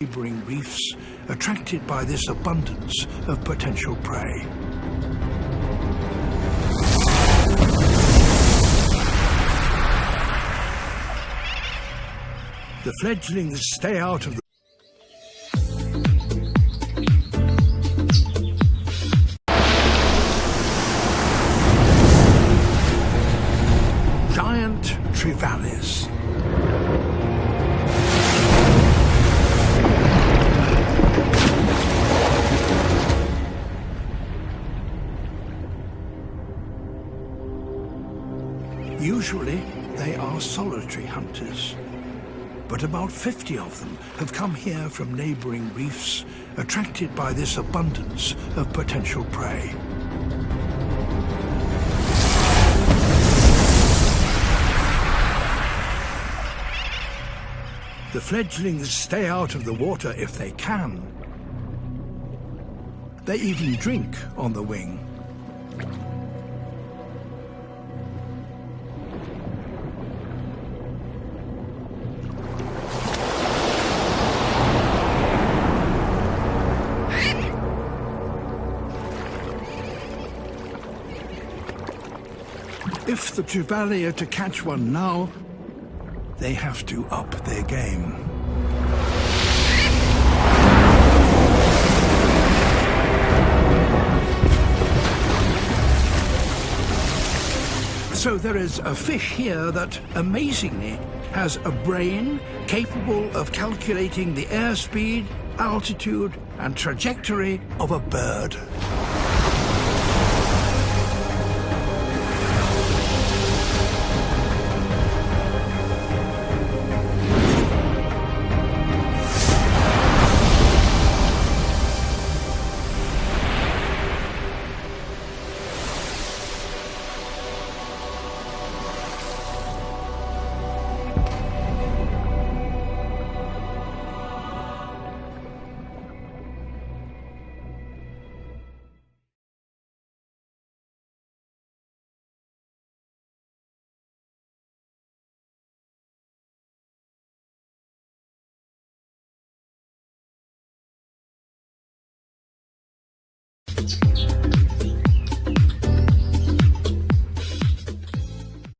Neighboring reefs attracted by this abundance of potential prey. The fledglings stay out of the giant trevallies. Usually, they are solitary hunters, but about 50 of them have come here from neighboring reefs, attracted by this abundance of potential prey. The fledglings stay out of the water if they can. They even drink on the wing. If the trevaly are to catch one now, they have to up their game. So there is a fish here that, amazingly, has a brain capable of calculating the airspeed, altitude, and trajectory of a bird.